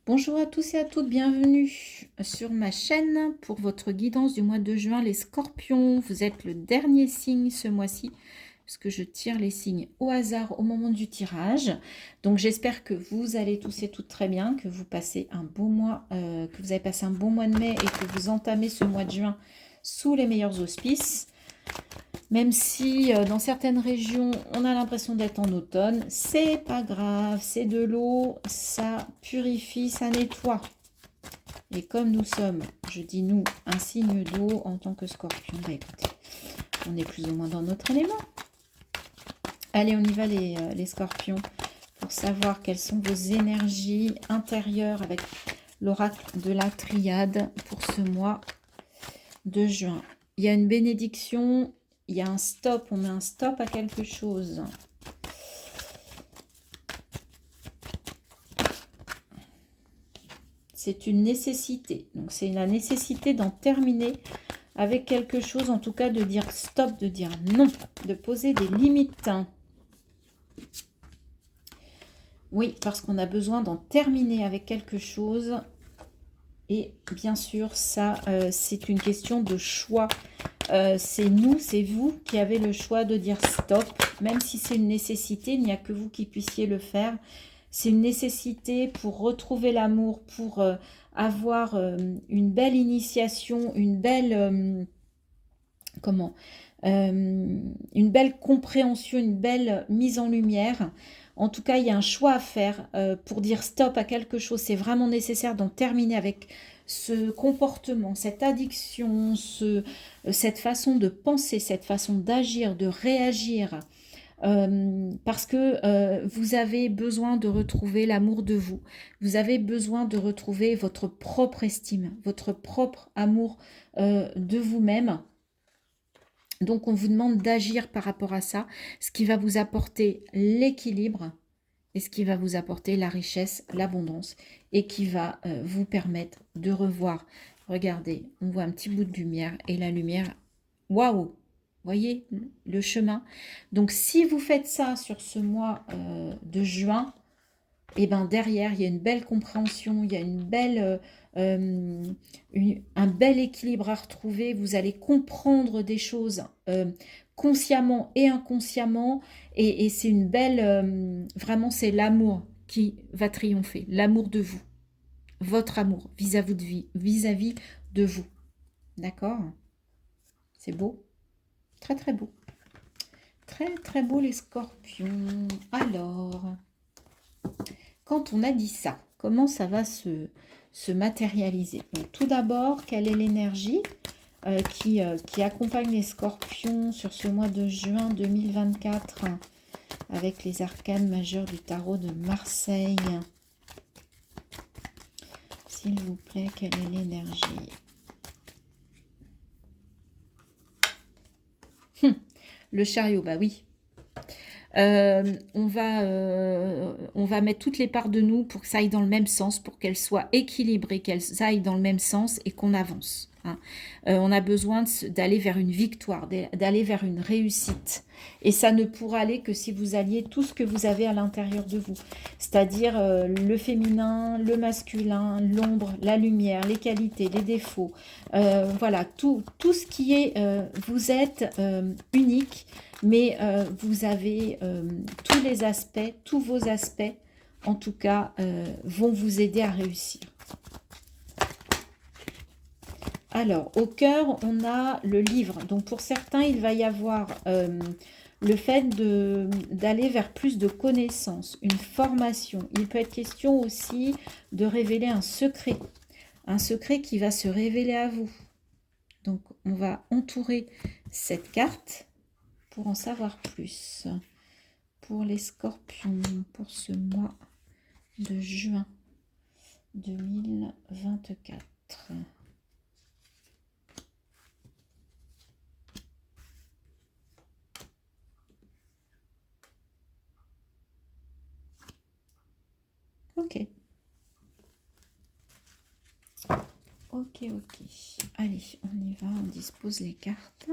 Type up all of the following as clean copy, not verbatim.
Bonjour à tous et à toutes, bienvenue sur ma chaîne pour votre guidance du mois de juin, les scorpions. Vous êtes le dernier signe ce mois-ci, parce que je tire les signes au hasard au moment du tirage. Donc j'espère que vous allez tous et toutes très bien, que vous passez un beau mois, que vous avez passé un bon mois de mai et que vous entamez ce mois de juin sous les meilleurs auspices. Même si dans certaines régions, on a l'impression d'être en automne, c'est pas grave, c'est de l'eau, ça purifie, ça nettoie. Et comme nous sommes, je dis nous, un signe d'eau en tant que scorpion, bah écoutez, on est plus ou moins dans notre élément. Allez, on y va les scorpions, pour savoir quelles sont vos énergies intérieures avec l'oracle de la triade pour ce mois de juin. Il y a une bénédiction. Il y a un stop, on met un stop à quelque chose. C'est une nécessité. Donc c'est la nécessité d'en terminer avec quelque chose, en tout cas de dire stop, de dire non, de poser des limites. Oui, parce qu'on a besoin d'en terminer avec quelque chose. Et bien sûr, ça, c'est une question de choix. C'est nous, c'est vous qui avez le choix de dire stop. Même si c'est une nécessité, il n'y a que vous qui puissiez le faire. C'est une nécessité pour retrouver l'amour, pour avoir une belle initiation, une belle... une belle compréhension, une belle mise en lumière. En tout cas, il y a un choix à faire pour dire stop à quelque chose. C'est vraiment nécessaire d'en terminer avec ce comportement, cette addiction, cette façon de penser, cette façon d'agir, de réagir. Parce que vous avez besoin de retrouver l'amour de vous. Vous avez besoin de retrouver votre propre estime, votre propre amour de vous-même. Donc, on vous demande d'agir par rapport à ça, ce qui va vous apporter l'équilibre et ce qui va vous apporter la richesse, l'abondance et qui va vous permettre de revoir. Regardez, on voit un petit bout de lumière et la lumière, waouh! Voyez le chemin. Donc, si vous faites ça sur ce mois de juin, et ben derrière, il y a une belle compréhension, il y a une belle, un bel équilibre à retrouver. Vous allez comprendre des choses consciemment et inconsciemment. Et c'est une belle... vraiment, c'est l'amour qui va triompher. L'amour de vous. Votre amour vis-à-vis de vous. D'accord? C'est beau? Très, très beau. Très, très beau, les scorpions. Alors... Quand on a dit ça, comment ça va se matérialiser? Donc, tout d'abord, quelle est l'énergie qui accompagne les scorpions sur ce mois de juin 2024 avec les arcanes majeurs du tarot de Marseille? S'il vous plaît, quelle est l'énergie? Le chariot, bah oui. On va mettre toutes les parts de nous pour que ça aille dans le même sens, pour qu'elles soient équilibrées, qu'elles aillent dans le même sens et qu'on avance. Hein. On a besoin d'aller vers une victoire, d'aller vers une réussite. Et ça ne pourra aller que si vous alliez tout ce que vous avez à l'intérieur de vous. C'est-à-dire le féminin, le masculin, l'ombre, la lumière, les qualités, les défauts. Voilà, tout ce qui est... vous êtes unique. Mais vous avez tous les aspects, tous vos aspects, en tout cas, vont vous aider à réussir. Alors, au cœur, on a le livre. Donc, pour certains, il va y avoir le fait d'aller vers plus de connaissances, une formation. Il peut être question aussi de révéler un secret qui va se révéler à vous. Donc, on va entourer cette carte pour en savoir plus pour les scorpions pour ce mois de juin 2024. Ok. Ok. Allez, on y va, on dispose les cartes.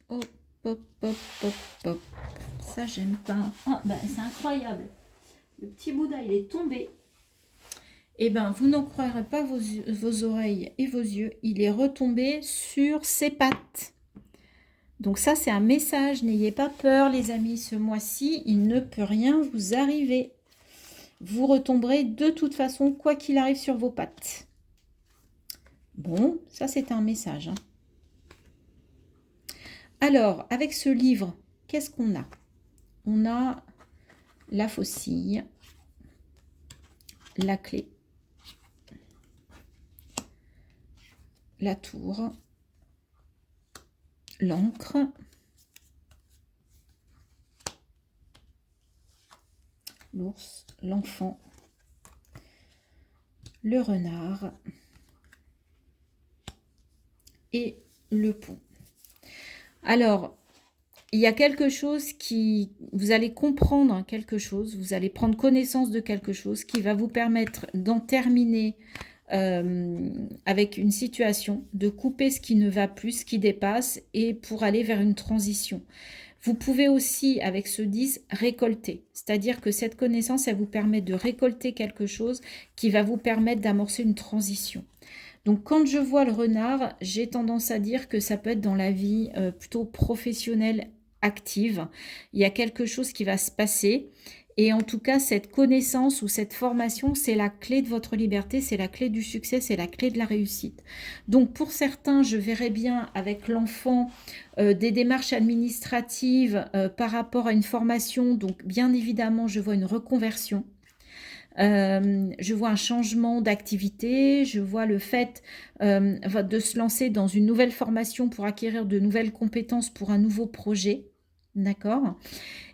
Hop. Ça, j'aime pas. Ah, ben, c'est incroyable. Le petit Bouddha, il est tombé. Eh bien, vous n'en croirez pas vos oreilles et vos yeux. Il est retombé sur ses pattes. Donc ça, c'est un message. N'ayez pas peur, les amis. Ce mois-ci, il ne peut rien vous arriver. Vous retomberez de toute façon, quoi qu'il arrive, sur vos pattes. Bon, ça, c'est un message. Hein. Alors, avec ce livre, qu'est-ce qu'on a? On a la faucille, la clé, la tour, l'encre, l'ours, l'enfant, le renard et le pont. Alors, il y a quelque chose qui... Vous allez comprendre quelque chose, vous allez prendre connaissance de quelque chose qui va vous permettre d'en terminer avec une situation, de couper ce qui ne va plus, ce qui dépasse, et pour aller vers une transition. Vous pouvez aussi, avec ce 10, récolter. C'est-à-dire que cette connaissance, elle vous permet de récolter quelque chose qui va vous permettre d'amorcer une transition. Donc, quand je vois le renard, j'ai tendance à dire que ça peut être dans la vie plutôt professionnelle active. Il y a quelque chose qui va se passer. Et en tout cas, cette connaissance ou cette formation, c'est la clé de votre liberté, c'est la clé du succès, c'est la clé de la réussite. Donc, pour certains, je verrais bien avec l'enfant des démarches administratives par rapport à une formation. Donc, bien évidemment, je vois une reconversion. Je vois un changement d'activité, je vois le fait de se lancer dans une nouvelle formation pour acquérir de nouvelles compétences pour un nouveau projet. D'accord?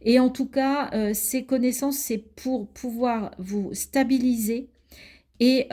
Et en tout cas, ces connaissances, c'est pour pouvoir vous stabiliser et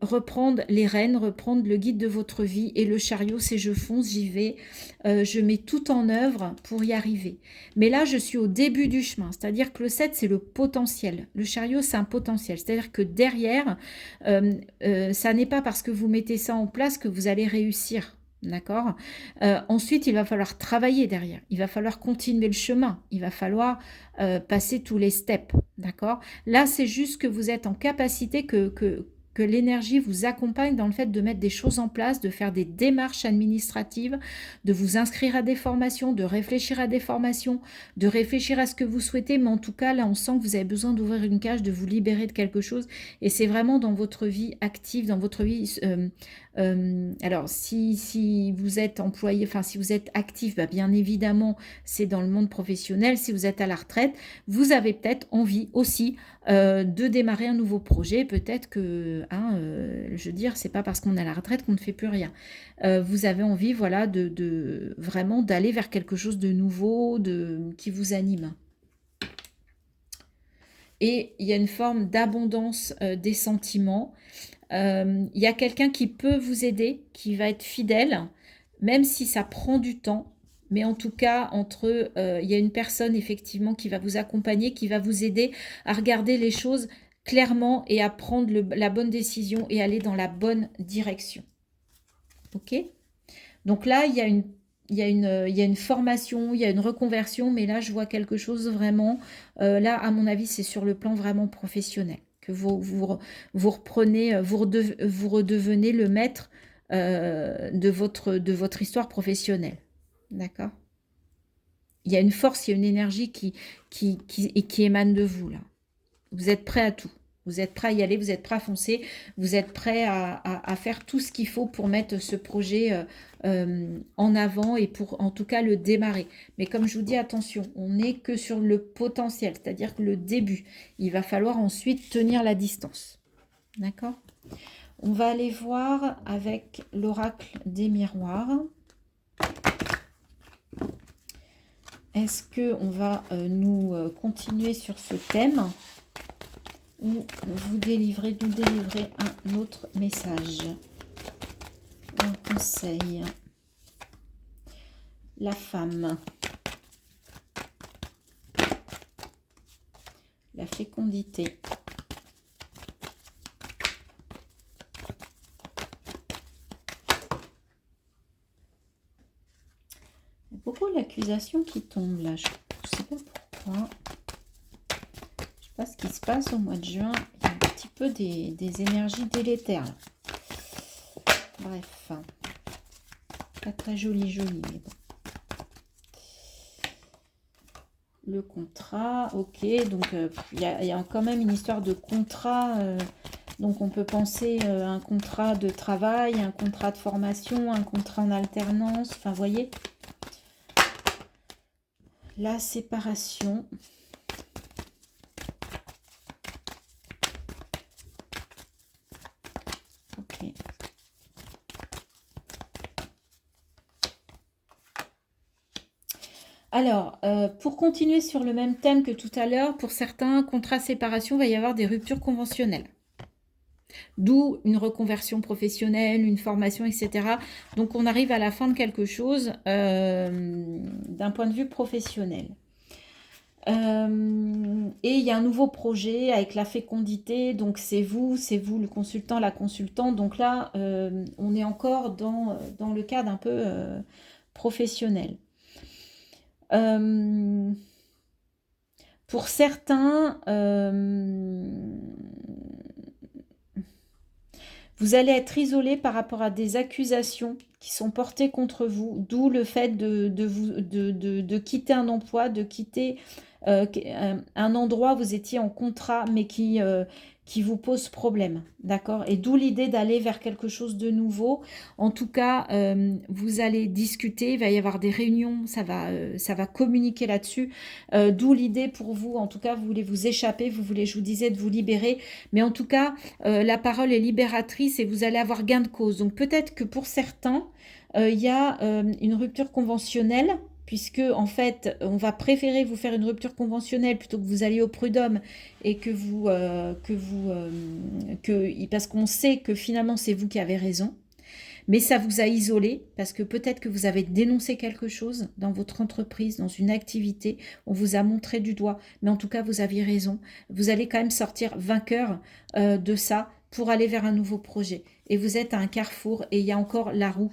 reprendre les rênes, reprendre le guide de votre vie. Et le chariot, c'est je fonce, j'y vais, je mets tout en œuvre pour y arriver. Mais là, je suis au début du chemin, c'est-à-dire que le 7, c'est le potentiel. Le chariot, c'est un potentiel, c'est-à-dire que derrière, ça n'est pas parce que vous mettez ça en place que vous allez réussir. D'accord. Ensuite, il va falloir travailler derrière. Il va falloir continuer le chemin. Il va falloir passer tous les steps. D'accord. Là, c'est juste que vous êtes en capacité que l'énergie vous accompagne dans le fait de mettre des choses en place, de faire des démarches administratives, de vous inscrire à des formations, de réfléchir à des formations, de réfléchir à ce que vous souhaitez. Mais en tout cas, là, on sent que vous avez besoin d'ouvrir une cage, de vous libérer de quelque chose. Et c'est vraiment dans votre vie active, dans votre vie... alors, si vous êtes employé, enfin, si vous êtes actif, bah, bien évidemment, c'est dans le monde professionnel. Si vous êtes à la retraite, vous avez peut-être envie aussi de démarrer un nouveau projet. Peut-être que, hein, je veux dire, c'est pas parce qu'on est à la retraite qu'on ne fait plus rien. Vous avez envie, voilà, de vraiment d'aller vers quelque chose de nouveau, qui vous anime. Et il y a une forme d'abondance des sentiments. Il y a quelqu'un qui peut vous aider, qui va être fidèle, même si ça prend du temps. Mais en tout cas, il y a une personne effectivement qui va vous accompagner, qui va vous aider à regarder les choses clairement et à prendre la bonne décision et aller dans la bonne direction. Ok? Donc là, il y a une formation, il y a une reconversion, mais là, je vois quelque chose vraiment. Là, à mon avis, c'est sur le plan vraiment professionnel que vous reprenez, vous redevenez le maître de votre histoire professionnelle. D'accord? Il y a une force, il y a une énergie qui émane de vous, là. Vous êtes prêt à tout. Vous êtes prêt à y aller, vous êtes prêt à foncer, vous êtes prêt à faire tout ce qu'il faut pour mettre ce projet en avant et pour en tout cas le démarrer. Mais comme je vous dis, attention, on n'est que sur le potentiel, c'est-à-dire que le début. Il va falloir ensuite tenir la distance. D'accord? On va aller voir avec l'oracle des miroirs. Est-ce qu'on va nous continuer sur ce thème ou nous délivrer un autre message, un conseil? La femme, la fécondité, il y a beaucoup l'accusation qui tombe là, je ne sais pas pourquoi. fois. Je sais pas ce qui se passe au mois de juin. Il y a un petit peu des énergies délétères. Là. Bref. Pas très joli, mais bon. Le contrat, ok. Donc, il y a quand même une histoire de contrat. Donc, on peut penser à un contrat de travail, un contrat de formation, un contrat en alternance. Enfin, vous voyez. La séparation. Ok. Alors, pour continuer sur le même thème que tout à l'heure, pour certains contrats séparation, il va y avoir des ruptures conventionnelles. D'où une reconversion professionnelle, une formation, etc. Donc, on arrive à la fin de quelque chose d'un point de vue professionnel. Et il y a un nouveau projet avec la fécondité. Donc, c'est vous le consultant, la consultante. Donc là, on est encore dans le cadre un peu professionnel. Pour certains, vous allez être isolé par rapport à des accusations qui sont portées contre vous, d'où le fait de quitter un emploi, de quitter un endroit où vous étiez en contrat, mais qui vous pose problème, d'accord? Et d'où l'idée d'aller vers quelque chose de nouveau. En tout cas, vous allez discuter, il va y avoir des réunions, ça va communiquer là-dessus. D'où l'idée pour vous, en tout cas, vous voulez vous échapper, vous voulez, je vous disais, de vous libérer. Mais en tout cas, la parole est libératrice et vous allez avoir gain de cause. Donc peut-être que pour certains, il y a une rupture conventionnelle, puisque en fait, on va préférer vous faire une rupture conventionnelle plutôt que vous alliez au prud'homme et parce qu'on sait que finalement c'est vous qui avez raison. Mais ça vous a isolé parce que peut-être que vous avez dénoncé quelque chose dans votre entreprise, dans une activité, on vous a montré du doigt, mais en tout cas vous aviez raison. Vous allez quand même sortir vainqueur de ça pour aller vers un nouveau projet. Et vous êtes à un carrefour et il y a encore la roue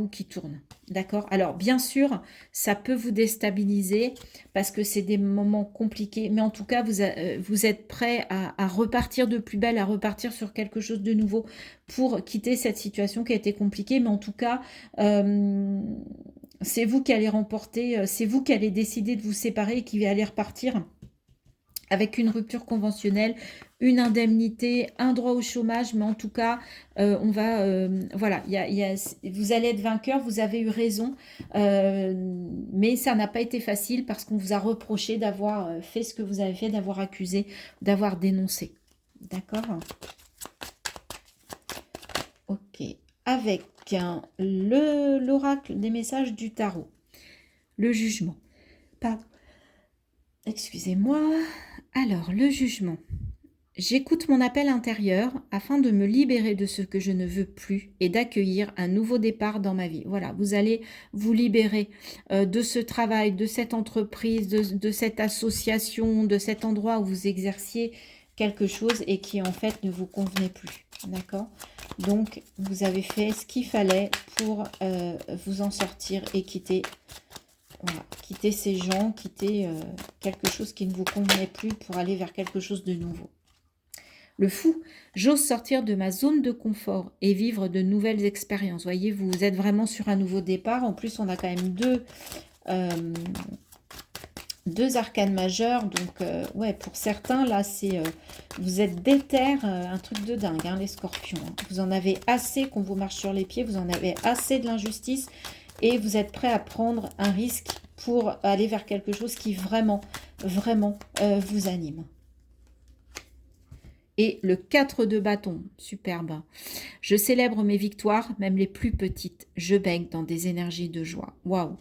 qui tourne. D'accord? Alors bien sûr, ça peut vous déstabiliser parce que c'est des moments compliqués, mais en tout cas, vous êtes prêt à repartir de plus belle, à repartir sur quelque chose de nouveau pour quitter cette situation qui a été compliquée. Mais en tout cas, c'est vous qui allez remporter, c'est vous qui allez décider de vous séparer et qui allez repartir avec une rupture conventionnelle, une indemnité, un droit au chômage, mais en tout cas, voilà, vous allez être vainqueur, vous avez eu raison, mais ça n'a pas été facile parce qu'on vous a reproché d'avoir fait ce que vous avez fait, d'avoir accusé, d'avoir dénoncé. D'accord? Ok. Avec l'oracle des messages du tarot, le jugement. Pardon. Excusez-moi. Alors, le jugement. J'écoute mon appel intérieur afin de me libérer de ce que je ne veux plus et d'accueillir un nouveau départ dans ma vie. Voilà, vous allez vous libérer de ce travail, de cette entreprise, de cette association, de cet endroit où vous exerciez quelque chose et qui en fait ne vous convenait plus. D'accord? Donc, vous avez fait ce qu'il fallait pour vous en sortir et quitter... Voilà, quitter ces gens, quitter quelque chose qui ne vous convenait plus pour aller vers quelque chose de nouveau. Le fou, j'ose sortir de ma zone de confort et vivre de nouvelles expériences. Voyez, vous êtes vraiment sur un nouveau départ. En plus, on a quand même deux arcanes majeures. Donc, ouais, pour certains, là, c'est vous êtes déter, un truc de dingue, hein, les scorpions. Hein. Vous en avez assez qu'on vous marche sur les pieds. Vous en avez assez de l'injustice. Et vous êtes prêt à prendre un risque pour aller vers quelque chose qui vraiment, vraiment vous anime. Et le 4 de bâton, superbe. Je célèbre mes victoires, même les plus petites. Je baigne dans des énergies de joie. Waouh!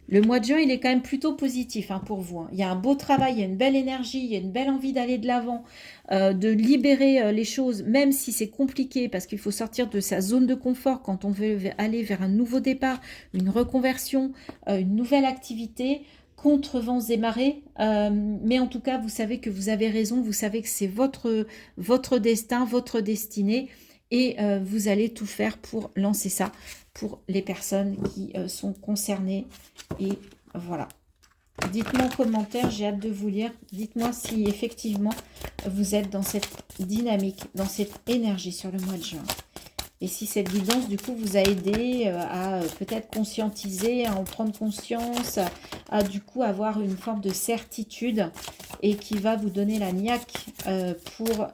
Le mois de juin, il est quand même plutôt positif hein, pour vous. Hein. Il y a un beau travail, il y a une belle énergie, il y a une belle envie d'aller de l'avant, de libérer les choses, même si c'est compliqué, parce qu'il faut sortir de sa zone de confort quand on veut aller vers un nouveau départ, une reconversion, une nouvelle activité, contre vents et marées. Mais en tout cas, vous savez que vous avez raison, vous savez que c'est votre destin, votre destinée, et vous allez tout faire pour lancer ça pour les personnes qui sont concernées. Et voilà. Dites-moi en commentaire, j'ai hâte de vous lire. Dites-moi si effectivement vous êtes dans cette dynamique, dans cette énergie sur le mois de juin. Et si cette guidance, du coup, vous a aidé à peut-être conscientiser, à en prendre conscience, à du coup avoir une forme de certitude et qui va vous donner la niaque pour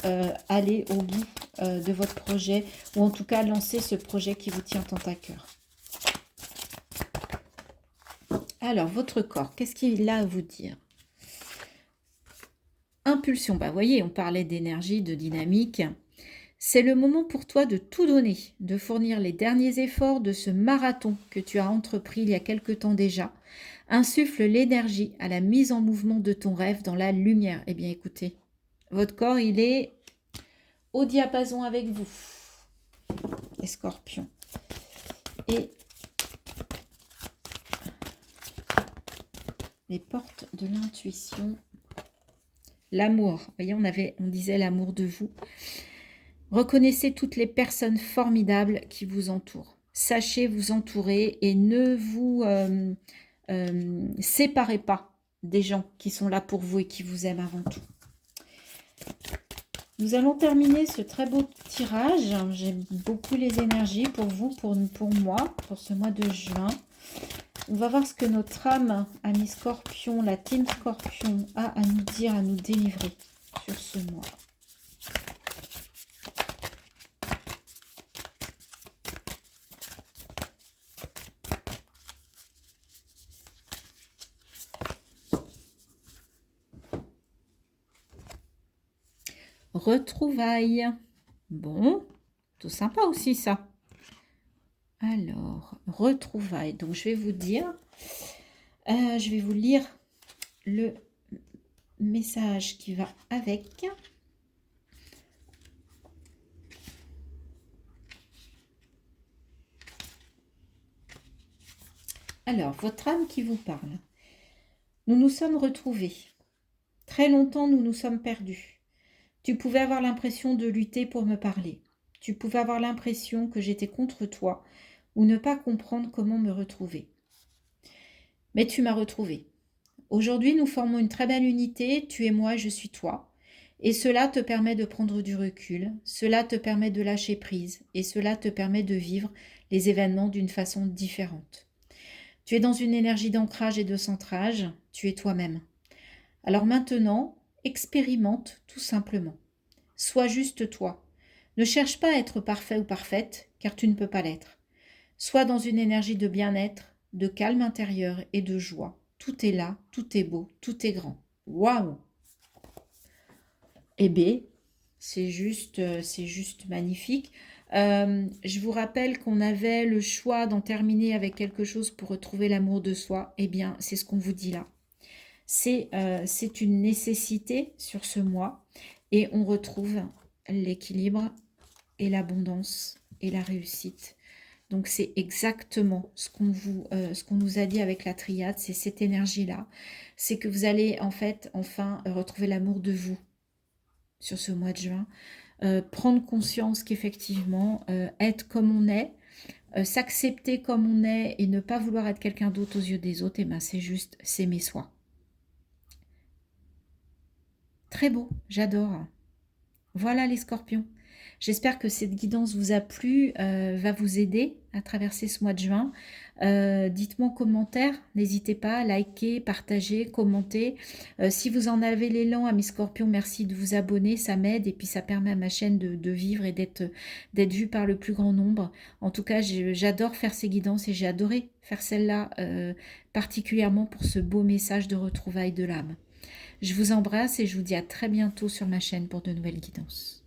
aller au bout de votre projet ou en tout cas lancer ce projet qui vous tient tant à cœur. Alors, votre corps, qu'est-ce qu'il a à vous dire? Impulsion, bah, vous voyez, on parlait d'énergie, de dynamique. C'est le moment pour toi de tout donner, de fournir les derniers efforts de ce marathon que tu as entrepris il y a quelque temps déjà. Insuffle l'énergie à la mise en mouvement de ton rêve dans la lumière. Eh bien, écoutez, votre corps, il est au diapason avec vous, les scorpions. Et les portes de l'intuition. L'amour. Vous voyez, on disait l'amour de vous. Reconnaissez toutes les personnes formidables qui vous entourent. Sachez vous entourer et ne vous séparez pas des gens qui sont là pour vous et qui vous aiment avant tout. Nous allons terminer ce très beau tirage. J'aime beaucoup les énergies pour vous, pour moi, pour ce mois de juin. On va voir ce que notre âme, ami Scorpion, la team Scorpion, a à nous dire, à nous délivrer sur ce mois. Retrouvailles. Bon, tout sympa aussi ça. Alors, retrouvailles. Donc, je vais vous dire, je vais vous lire le message qui va avec. Alors, votre âme qui vous parle. Nous nous sommes retrouvés. Très longtemps, nous nous sommes perdus. Tu pouvais avoir l'impression de lutter pour me parler. Tu pouvais avoir l'impression que j'étais contre toi ou ne pas comprendre comment me retrouver. Mais tu m'as retrouvé. Aujourd'hui, nous formons une très belle unité, tu es moi, je suis toi. Et cela te permet de prendre du recul, cela te permet de lâcher prise et cela te permet de vivre les événements d'une façon différente. Tu es dans une énergie d'ancrage et de centrage, tu es toi-même. Alors maintenant, expérimente tout simplement. Sois juste toi. Ne cherche pas à être parfait ou parfaite, car tu ne peux pas l'être. Sois dans une énergie de bien-être, de calme intérieur et de joie. Tout est là, tout est beau, tout est grand. Waouh! Eh bien, c'est juste magnifique. Je vous rappelle qu'on avait le choix d'en terminer avec quelque chose pour retrouver l'amour de soi. Eh bien, c'est ce qu'on vous dit là. C'est une nécessité sur ce mois et on retrouve l'équilibre et l'abondance et la réussite. Donc c'est exactement ce qu'on nous a dit avec la triade, c'est cette énergie-là. C'est que vous allez en fait enfin retrouver l'amour de vous sur ce mois de juin. Prendre conscience qu'effectivement, être comme on est, s'accepter comme on est et ne pas vouloir être quelqu'un d'autre aux yeux des autres, et ben c'est juste s'aimer soi. Très beau, j'adore. Voilà les scorpions. J'espère que cette guidance vous a plu, va vous aider à traverser ce mois de juin. Dites-moi en commentaire, n'hésitez pas à liker, partager, commenter. Si vous en avez l'élan, amis scorpions, merci de vous abonner, ça m'aide et puis ça permet à ma chaîne de vivre et d'être vue par le plus grand nombre. En tout cas, j'adore faire ces guidances et j'ai adoré faire celle-là particulièrement pour ce beau message de retrouvailles de l'âme. Je vous embrasse et je vous dis à très bientôt sur ma chaîne pour de nouvelles guidances.